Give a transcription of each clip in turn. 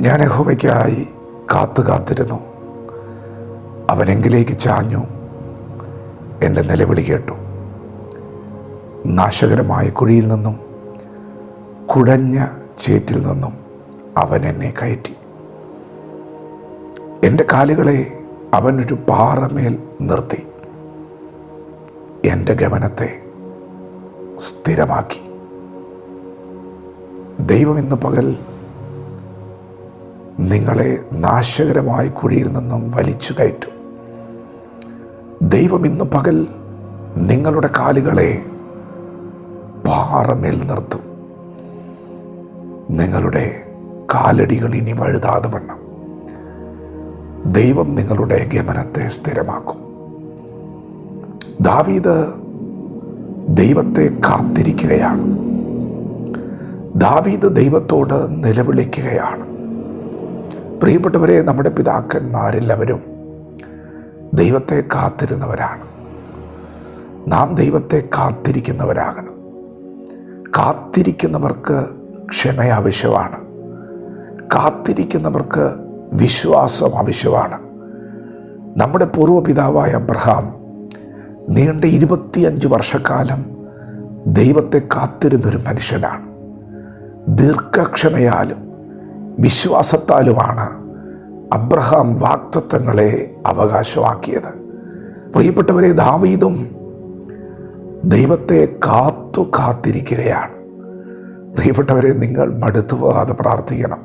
ഞാൻ യഹോവയ്ക്കായി കാത്തിരുന്നു. അവനെങ്കിലേക്ക് ചാഞ്ഞു, എൻ്റെ നിലവിളി കേട്ടു. നാശകരമായ കുഴിയിൽ നിന്നും കുഴഞ്ഞ ചേറ്റിൽ നിന്നും അവൻ എന്നെ കയറ്റി. എൻ്റെ കാലുകളെ അവനൊരു പാറമേൽ നിർത്തി എൻ്റെ ഗമനത്തെ സ്ഥിരമാക്കി. ദൈവം ഇന്ന് പകൽ നിങ്ങളെ നാശകരമായ കുഴിയിൽ നിന്നും വലിച്ചു കയറ്റും. ദൈവം ഇന്ന് പകൽ നിങ്ങളുടെ കാലുകളെ പാറമേൽ നിർത്തും. നിങ്ങളുടെ കാലടികൾ ഇനി വഴുതാതെ വണ്ണം ദൈവം നിങ്ങളുടെ ഗമനത്തെ സ്ഥിരമാക്കും. ദാവീദ് ദൈവത്തെ കാത്തിരിക്കുകയാണ്. ദാവീദ് ദൈവത്തോട് നിലവിളിക്കുകയാണ്. പ്രിയപ്പെട്ടവരെ, നമ്മുടെ പിതാക്കന്മാരെല്ലാവരും ദൈവത്തെ കാത്തിരുന്നവരാണ്. നാം ദൈവത്തെ കാത്തിരിക്കുന്നവരാകണം. കാത്തിരിക്കുന്നവർക്ക് ക്ഷമ ആവശ്യമാണ്. കാത്തിരിക്കുന്നവർക്ക് വിശ്വാസം ആവശ്യമാണ്. നമ്മുടെ പൂർവ്വപിതാവായ അബ്രഹാം നീണ്ട 25 വർഷക്കാലം ദൈവത്തെ കാത്തിരുന്നൊരു മനുഷ്യനാണ്. ദീർഘക്ഷമയാലും വിശ്വാസത്താലുമാണ് അബ്രഹാം വാഗ്ദത്തങ്ങളെ അവകാശമാക്കിയത്. പ്രിയപ്പെട്ടവരെ, ദാവീദും ദൈവത്തെ കാത്തിരിക്കുകയാണ്. പ്രിയപ്പെട്ടവരെ, നിങ്ങൾ മടുത്തു പോകാതെ പ്രാർത്ഥിക്കണം.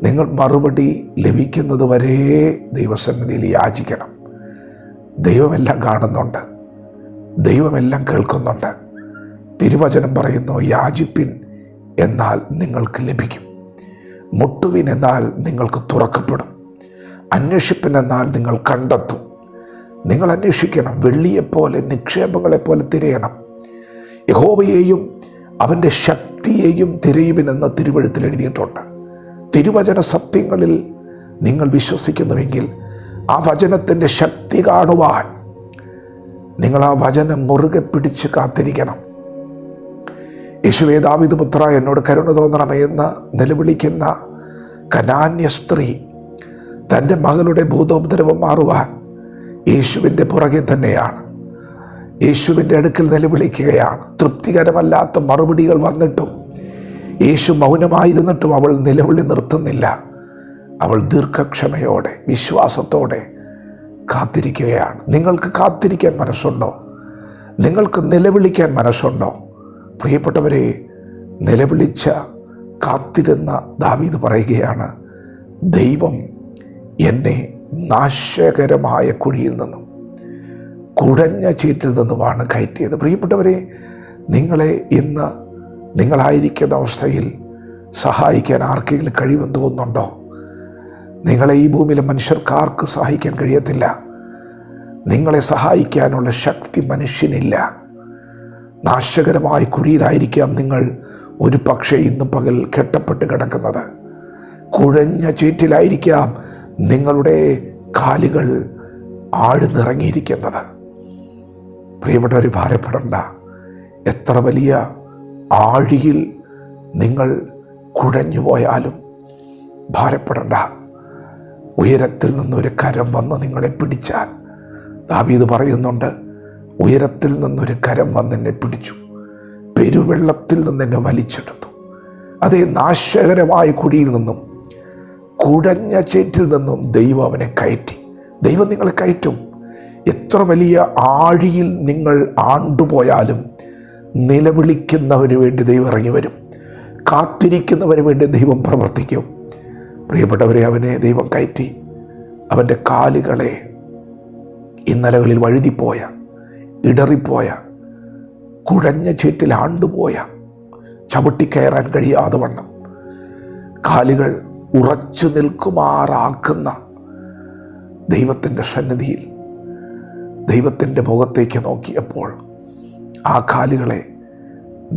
നിങ്ങൾ മറുപടി ലഭിക്കുന്നത് വരെ ദൈവസന്നിധിയിൽ യാചിക്കണം. ദൈവമെല്ലാം കാണുന്നുണ്ട്, ദൈവമെല്ലാം കേൾക്കുന്നുണ്ട്. തിരുവചനം പറയുന്നു, യാചിപ്പിൻ എന്നാൽ നിങ്ങൾക്ക് ലഭിക്കും, മുട്ടുവിൻ എന്നാൽ നിങ്ങൾക്ക് തുറക്കപ്പെടും, അന്വേഷിപ്പിൻ എന്നാൽ നിങ്ങൾ കണ്ടെത്തും. നിങ്ങൾ അന്വേഷിക്കണം, വെള്ളിയെപ്പോലെ നിക്ഷേപങ്ങളെപ്പോലെ തിരയണം. യഹോവയെയും അവൻ്റെ ശക്തിയെയും തിരയുവിനെന്ന് തിരുവെഴുത്തിൽ എഴുതിയിട്ടുണ്ട്. തിരുവചന സത്യങ്ങളിൽ നിങ്ങൾ വിശ്വസിക്കുന്നുവെങ്കിൽ ആ വചനത്തിൻ്റെ ശക്തി കാണുവാൻ നിങ്ങൾ ആ വചനം മുറുകെ പിടിച്ച് കാത്തിരിക്കണം. യേശുവേ, ദാവീദ് പുത്ര, എന്നോട് കരുണ തോന്നണമേ എന്ന് നിലവിളിക്കുന്ന കനാന്യ സ്ത്രീ തൻ്റെ മകളുടെ ഭൂതോപദ്രവം മാറുവാൻ യേശുവിൻ്റെ പുറകെ തന്നെയാണ്. യേശുവിൻ്റെ അടുക്കൽ നിലവിളിക്കുകയാണ്. തൃപ്തികരമല്ലാത്ത മറുപടികൾ വന്നിട്ടും യേശു മൗനമായിരുന്നിട്ടും അവൾ നിലവിളി നിർത്തുന്നില്ല. അവൾ ദീർഘക്ഷമയോടെ വിശ്വാസത്തോടെ കാത്തിരിക്കുകയാണ്. നിങ്ങൾക്ക് കാത്തിരിക്കാൻ മനസ്സുണ്ടോ? നിങ്ങൾക്ക് നിലവിളിക്കാൻ മനസ്സുണ്ടോ? പ്രിയപ്പെട്ടവരെ, നിലവിളിച്ച കാത്തിരുന്ന ദാവീദ് പറയുകയാണ്, ദൈവം എന്നെ നാശകരമായ കുഴിയിൽ നിന്നും കുഴഞ്ഞ ചീറ്റിൽ നിന്നുമാണ് കയറ്റിയത്. പ്രിയപ്പെട്ടവരെ, നിങ്ങളെ ഇന്ന് നിങ്ങളായിരിക്കുന്ന അവസ്ഥയിൽ സഹായിക്കാൻ ആർക്കെങ്കിലും കഴിവെന്ന് തോന്നുന്നുണ്ടോ? നിങ്ങളെ ഈ ഭൂമിയിലെ മനുഷ്യർക്കാർക്ക് സഹായിക്കാൻ കഴിയത്തില്ല. നിങ്ങളെ സഹായിക്കാനുള്ള ശക്തി മനുഷ്യനില്ല. നാശകരമായ കുഴിയിലായിരിക്കാം നിങ്ങൾ ഒരു പക്ഷേ ഇന്ന് പകൽ കെട്ടപ്പെട്ട് കിടക്കുന്നത്. കുഴഞ്ഞ ചീറ്റിലായിരിക്കാം നിങ്ങളുടെ കാലുകൾ ആഴ്ന്നിറങ്ങിയിരിക്കുന്നത്. പ്രിയപ്പെട്ടവർ, ഭാരപ്പെടണ്ട. എത്ര വലിയ ആഴിയിൽ നിങ്ങൾ കുഴഞ്ഞു പോയാലും ഭാരപ്പെടണ്ട. ഉയരത്തിൽ നിന്നൊരു കരം വന്ന് നിങ്ങളെ പിടിച്ചാൽ, ദാവീദ് പറയുന്നുണ്ട്, ഉയരത്തിൽ നിന്നൊരു കരം വന്ന് എന്നെ പിടിച്ചു, പെരുവെള്ളത്തിൽ നിന്ന് എന്നെ വലിച്ചെടുത്തു. അതേ, നാശകരമായ കുഴിയിൽ നിന്നും കുഴഞ്ഞ ചേറ്റിൽ നിന്നും ദൈവം അവനെ കയറ്റി. ദൈവം നിങ്ങളെ കയറ്റും. എത്ര വലിയ ആഴിയിൽ നിങ്ങൾ ആണ്ടുപോയാലും നിലവിളിക്കുന്നവന് വേണ്ടി ദൈവം ഇറങ്ങി വരും. കാത്തിരിക്കുന്നവന് വേണ്ടി ദൈവം പ്രവർത്തിക്കും. പ്രിയപ്പെട്ടവരെ, അവനെ ദൈവം കയറ്റി. അവൻ്റെ കാലുകളെ ഇന്നലകളിൽ വഴുതിപ്പോയ, ഇടറിപ്പോയ, കുഴഞ്ഞ ചേറ്റിൽ ആണ്ടുപോയ, ചവിട്ടിക്കയറാൻ കഴിയാതെ വണ്ണം കാലുകൾ ഉറച്ചു നിൽക്കുമാറാക്കുന്ന ദൈവത്തിൻ്റെ സന്നിധിയിൽ ദൈവത്തിൻ്റെ മുഖത്തേക്ക് നോക്കിയപ്പോൾ ആ കാലുകളെ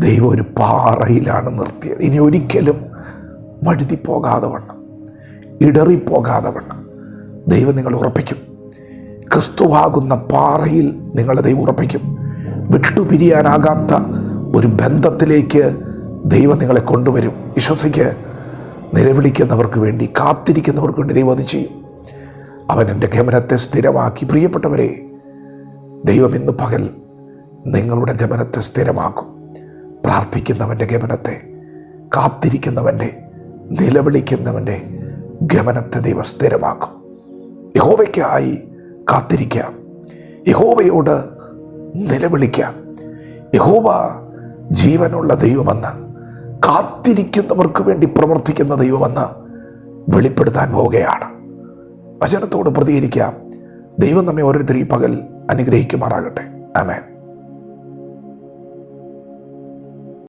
ദൈവം ഒരു പാറയിലാണ് നിർത്തിയത്. ഇനി ഒരിക്കലും വഴുതിപ്പോകാതെ വണ്ണം, ഇടറിപ്പോകാതെ വണ്ണം ദൈവം നിങ്ങളെ ഉറപ്പിക്കും. ക്രിസ്തുവാകുന്ന പാറയിൽ നിങ്ങളെ ദൈവം ഉറപ്പിക്കും. വിട്ടുപിരിയാനാകാത്ത ഒരു ബന്ധത്തിലേക്ക് ദൈവം നിങ്ങളെ കൊണ്ടുവരും. വിശ്വസിക്ക്. നിലവിളിക്കുന്നവർക്ക് വേണ്ടി, കാത്തിരിക്കുന്നവർക്ക് വേണ്ടി ദൈവം അത് ചെയ്യും. അവൻ എൻ്റെ ഗമനത്തെ സ്ഥിരമാക്കി. പ്രിയപ്പെട്ടവരെ, ദൈവം ഇന്ന് പകൽ നിങ്ങളുടെ ഗമനത്തെ സ്ഥിരമാക്കും. പ്രാർത്ഥിക്കുന്നവൻ്റെ ഗമനത്തെ, കാത്തിരിക്കുന്നവൻ്റെ, നിലവിളിക്കുന്നവൻ്റെ ഗമനത്തെ ദൈവം സ്ഥിരമാക്കും. യഹോവയ്ക്കായി കാത്തിരിക്കാം, യഹോവയോട് നിലവിളിക്കാം. യഹോവ ജീവനുള്ള ദൈവമെന്ന്, കാത്തിരിക്കുന്നവർക്ക് വേണ്ടി പ്രവർത്തിക്കുന്ന ദൈവമെന്ന് വെളിപ്പെടുത്താൻ പോവുകയാണ്. വചനത്തോട് പ്രതികരിക്കാം. ദൈവം നമ്മെ ഓരോരുത്തരും ഈ പകൽ അനുഗ്രഹിക്കുമാറാകട്ടെ. ആമേൻ.